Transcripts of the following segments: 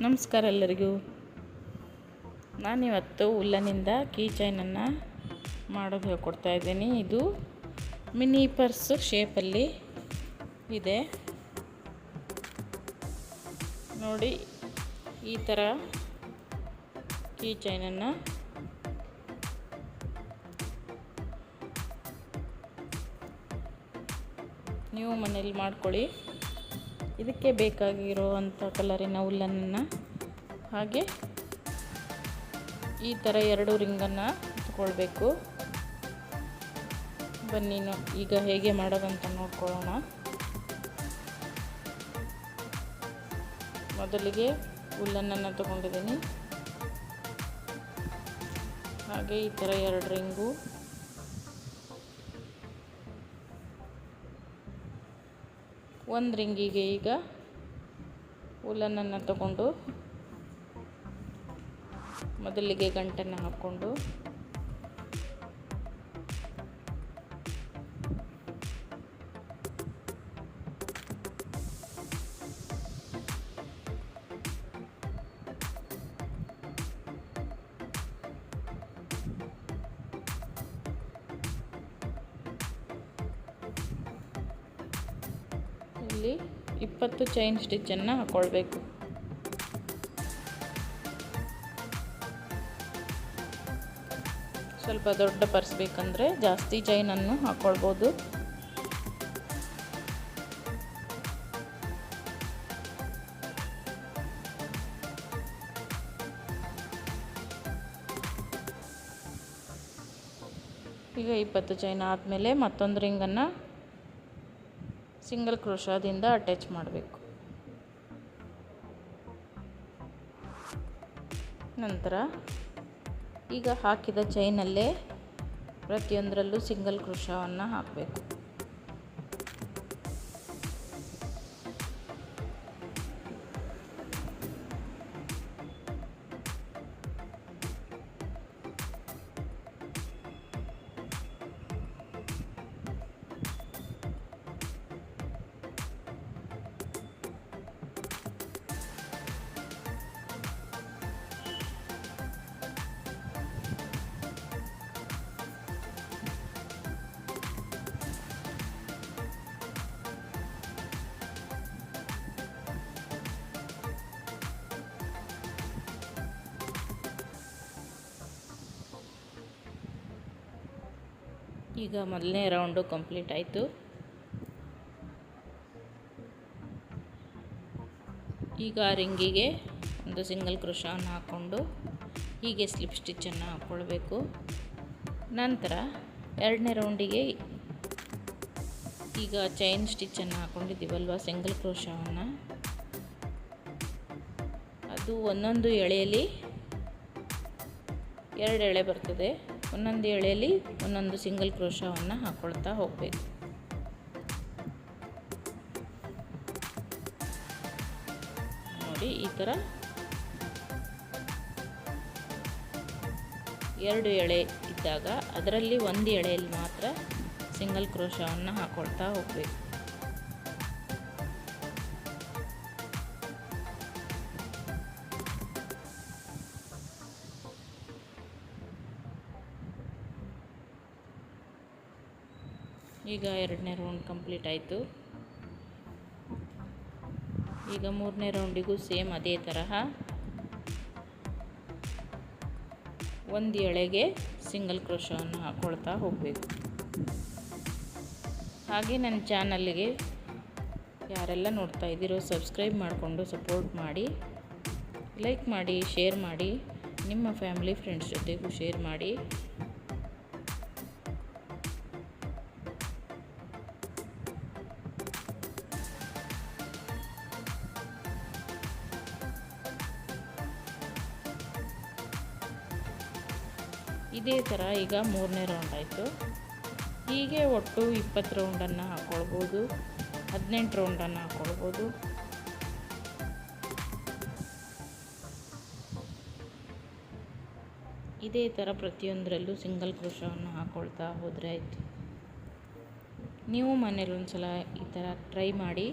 ನಮಸ್ಕಾರ ಎಲ್ಲರಿಗೂ. ನಾನಿವತ್ತು ಉಲ್ಲನಿಂದ ಕೀ ಚೈನನ್ನು ಮಾಡೋದು ಹೇಳ್ಕೊಡ್ತಾ ಇದ್ದೀನಿ. ಇದು ಮಿನಿ ಪರ್ಸ್ ಶೇಪಲ್ಲಿ ಇದೆ ನೋಡಿ. ಈ ಥರ ಕೀ ಚೈನನ್ನು ನೀವು ಮನೇಲಿ ಮಾಡ್ಕೊಳ್ಳಿ. ಇದಕ್ಕೆ ಬೇಕಾಗಿರುವಂಥ ಕಲರಿನ ಉಲ್ಲನ್ನು ಹಾಗೆ ಈ ಥರ 2 ರಿಂಗನ್ನು ತಗೊಳ್ಬೇಕು. ಬನ್ನಿ ಈಗ ಹೇಗೆ ಮಾಡೋದಂತ ನೋಡ್ಕೊಳ್ಳೋಣ. ಮೊದಲಿಗೆ ಉಲ್ಲನ್ನು ತಗೊಂಡಿದ್ದೀನಿ. ಹಾಗೆ ಈ ಥರ 2 ರಿಂಗು, ಒಂದು ರಿಂಗಿಗೆ ಈಗ ಉಲ್ಲನ್ನು ತಗೊಂಡು ಮೊದಲಿಗೆ ಗಂಟನ್ನು ಹಾಕ್ಕೊಂಡು ಇಲ್ಲಿ 20 ಚೈನ್ ಸ್ಟಿಚ್ಚನ್ನು ಹಾಕ್ಕೊಳ್ಬೇಕು. ಸ್ವಲ್ಪ ದೊಡ್ಡ ಪರ್ಸ್ ಬೇಕಂದರೆ ಜಾಸ್ತಿ ಚೈನನ್ನು ಹಾಕ್ಕೊಳ್ಬೋದು. ಈಗ 20 ಚೈನ್ ಆದಮೇಲೆ ಮತ್ತೊಂದು ರಿಂಗನ್ನು ಸಿಂಗಲ್ ಕ್ರೋಶಾದಿಂದ ಅಟ್ಯಾಚ್ ಮಾಡಬೇಕು. ನಂತರ ಈಗ ಹಾಕಿದ ಚೈನಲ್ಲೇ ಪ್ರತಿಯೊಂದರಲ್ಲೂ ಸಿಂಗಲ್ ಕ್ರೋಶವನ್ನು ಹಾಕಬೇಕು. ಈಗ ಮೊದಲನೇ ರೌಂಡು ಕಂಪ್ಲೀಟ್ ಆಯಿತು. ಈಗ ರಿಂಗಿಗೆ ಒಂದು ಸಿಂಗಲ್ ಕ್ರೋಶವನ್ನು ಹಾಕ್ಕೊಂಡು ಹೀಗೆ ಸ್ಲಿಪ್ ಸ್ಟಿಚ್ಚನ್ನು ಹಾಕ್ಕೊಳ್ಬೇಕು. ನಂತರ 2ನೇ ರೌಂಡಿಗೆ ಈಗ ಚೈನ್ ಸ್ಟಿಚ್ಚನ್ನು ಹಾಕ್ಕೊಂಡಿದ್ದೀವಲ್ವ, ಸಿಂಗಲ್ ಕ್ರೋಶವನ್ನು ಅದು ಒಂದೊಂದು ಎಳೆಯಲ್ಲಿ 2 ಎಳೆ ಬರ್ತದೆ. ಒಂದೊಂದು ಎಳೆಯಲ್ಲಿ ಒಂದೊಂದು ಸಿಂಗಲ್ ಕ್ರೋಶವನ್ನು ಹಾಕ್ಕೊಳ್ತಾ ಹೋಗಬೇಕು. ನೋಡಿ, ಈ ಥರ 2 ಎಳೆ ಇದ್ದಾಗ ಅದರಲ್ಲಿ ಒಂದು ಎಳೆಯಲ್ಲಿ ಮಾತ್ರ ಸಿಂಗಲ್ ಕ್ರೋಶವನ್ನು ಹಾಕ್ಕೊಳ್ತಾ ಹೋಗಬೇಕು. ಈಗ 2ನೇ ರೌಂಡ್ ಕಂಪ್ಲೀಟ್ ಆಯಿತು. ಈಗ 3ನೇ ರೌಂಡಿಗೂ ಸೇಮ್ ಅದೇ ತರಹ ಒಂದು ಎಳೆಗೆ ಸಿಂಗಲ್ ಕ್ರೋಶವನ್ನು ಹಾಕ್ಕೊಳ್ತಾ ಹೋಗಬೇಕು. ಹಾಗೆ ನನ್ನ ಚಾನಲ್ಗೆ ಯಾರೆಲ್ಲ ನೋಡ್ತಾ ಇದ್ದೀರೋ ಸಬ್ಸ್ಕ್ರೈಬ್ ಮಾಡಿಕೊಂಡು ಸಪೋರ್ಟ್ ಮಾಡಿ, ಲೈಕ್ ಮಾಡಿ, ಶೇರ್ ಮಾಡಿ, ನಿಮ್ಮ ಫ್ಯಾಮಿಲಿ ಫ್ರೆಂಡ್ಸ್ ಜೊತೆಗೂ ಶೇರ್ ಮಾಡಿ. ಇದೇ ಥರ ಈಗ 3ನೇ ರೌಂಡ್ ಆಯಿತು. ಹೀಗೆ ಒಟ್ಟು 20 ರೌಂಡನ್ನು ಹಾಕ್ಕೊಳ್ಬೋದು, 18 ರೌಂಡನ್ನು ಹಾಕ್ಕೊಳ್ಬೋದು. ಇದೇ ಥರ ಪ್ರತಿಯೊಂದರಲ್ಲೂ ಸಿಂಗಲ್ ಕ್ರೋಶವನ್ನು ಹಾಕ್ಕೊಳ್ತಾ ಹೋದರೆ ಆಯಿತು. ನೀವು ಮನೇಲಿ ಒಂದ್ಸಲ ಈ ಥರ ಟ್ರೈ ಮಾಡಿ.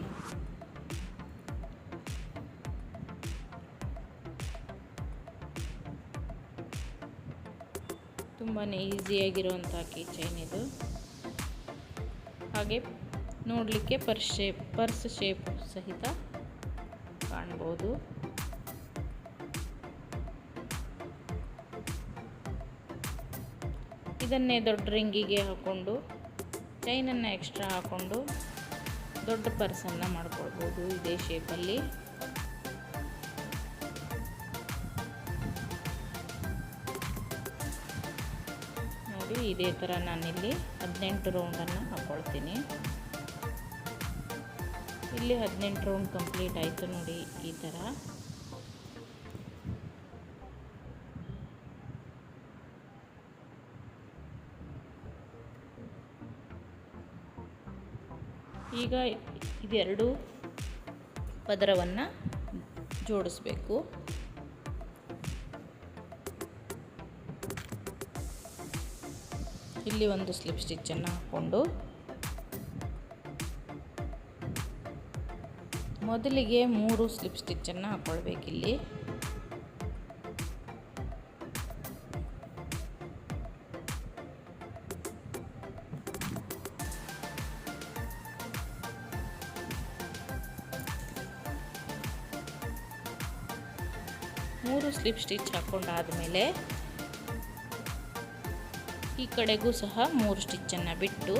ತುಂಬಾ ಈಸಿಯಾಗಿರುವಂಥ ಕೀ ಚೈನ್ ಇದು. ಹಾಗೆ ನೋಡಲಿಕ್ಕೆ ಪರ್ಸ್ ಶೇಪ್ ಸಹಿತ ಕಾಣ್ಬೋದು. ಇದನ್ನೇ ದೊಡ್ಡ ರಿಂಗಿಗೆ ಹಾಕ್ಕೊಂಡು ಚೈನನ್ನು ಎಕ್ಸ್ಟ್ರಾ ಹಾಕ್ಕೊಂಡು ದೊಡ್ಡ ಪರ್ಸನ್ನು ಮಾಡ್ಕೊಳ್ಬೋದು ಇದೇ ಶೇಪಲ್ಲಿ. ನೋಡಿ ಇದೇ ಥರ ನಾನಿಲ್ಲಿ 18 ರೌಂಡನ್ನು ಹಾಕ್ಕೊಳ್ತೀನಿ. ಇಲ್ಲಿ 18 ರೌಂಡ್ ಕಂಪ್ಲೀಟ್ ಆಯಿತು ನೋಡಿ ಈ ಥರ. ಈಗ ಇದೆರಡು ಪದರವನ್ನು ಜೋಡಿಸ್ಬೇಕು. ಇಲ್ಲಿ ಒಂದು ಸ್ಲಿಪ್ ಸ್ಟಿಚ್ಚನ್ನು ಹಾಕ್ಕೊಂಡು ಮೊದಲಿಗೆ 3 ಸ್ಲಿಪ್ ಸ್ಟಿಚ್ಚನ್ನು ಹಾಕ್ಕೊಳ್ಬೇಕಿಲ್ಲಿ. ಮೂರು ಸ್ಲಿಪ್ ಸ್ಟಿಚ್ ಹಾಕ್ಕೊಂಡಾದಮೇಲೆ ಈ ಕಡೆಗೂ ಸಹ 3 ಸ್ಟಿಚ್ಚನ್ನು ಬಿಟ್ಟು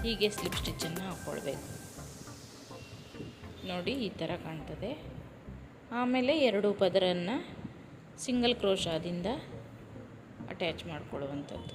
ಹೀಗೆ ಸ್ಲಿಪ್ ಸ್ಟಿಚ್ಚನ್ನು ಹಾಕ್ಕೊಳ್ಬೇಕು. ನೋಡಿ ಈ ಥರ ಕಾಣ್ತದೆ. ಆಮೇಲೆ 2 ಪದರನ್ನು ಸಿಂಗಲ್ ಕ್ರೋಶಾದಿಂದ ಅಟ್ಯಾಚ್ ಮಾಡಿಕೊಳ್ಳುವಂಥದ್ದು.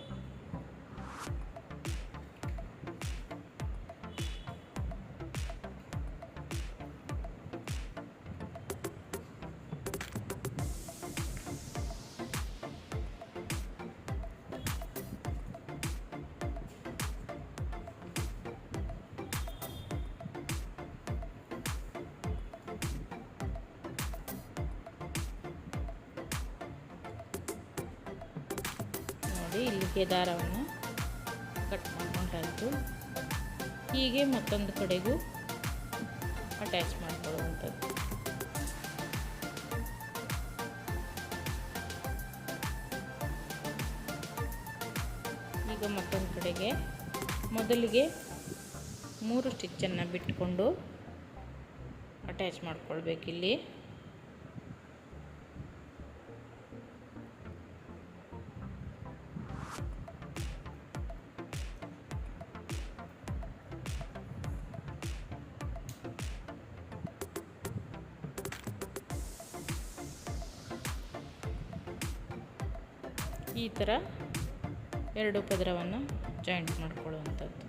ಇಲ್ಲಿಗೆ ದಾರವನ್ನು ಕಟ್ ಮಾಡ್ಕೊಂಡಾಯಿತು. ಹೀಗೆ ಮತ್ತೊಂದು ಕಡೆಗೂ ಅಟ್ಯಾಚ್ ಮಾಡಿಕೊಳ್ಳುವಂಥದ್ದು. ಈಗ ಮತ್ತೊಂದು ಕಡೆಗೆ ಮೊದಲಿಗೆ 3 ಸ್ಟಿಚ್ಚನ್ನು ಬಿಟ್ಕೊಂಡು ಅಟ್ಯಾಚ್ ಮಾಡ್ಕೊಳ್ಬೇಕಿಲ್ಲಿ. ಈ ಥರ 2 ಪದರವನ್ನು ಜಾಯಿಂಟ್ ಮಾಡಿಕೊಳ್ಳುವಂಥದ್ದು.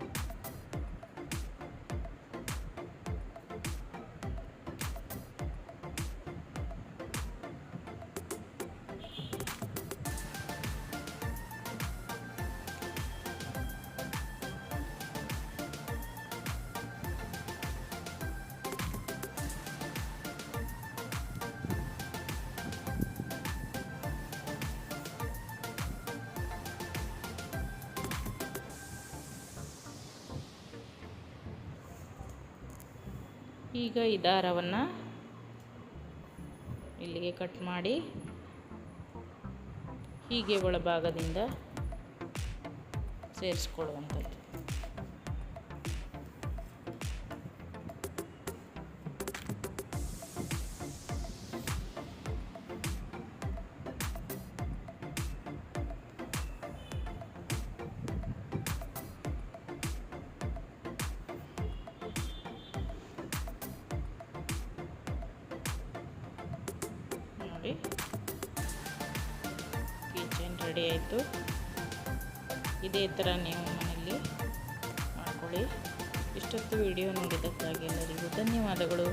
ಈಗ ಈ ದಾರವನ್ನು ಇಲ್ಲಿಗೆ ಕಟ್ ಮಾಡಿ ಹೀಗೆ ಒಳಭಾಗದಿಂದ ಸೇರಿಸ್ಕೊಳ್ಳುವಂಥದ್ದು. ಕೀ ಚೈನ್ ರೆಡಿ ಆಯಿತು. ಇದೇ ಥರ ನೀವು ಮನೆಯಲ್ಲಿ ಮಾಡ್ಕೊಳ್ಳಿ. ಇಷ್ಟೊತ್ತು ವಿಡಿಯೋ ನೋಡಿದ್ದಕ್ಕಾಗಿ ಎಲ್ಲರಿಗೂ ಧನ್ಯವಾದಗಳು.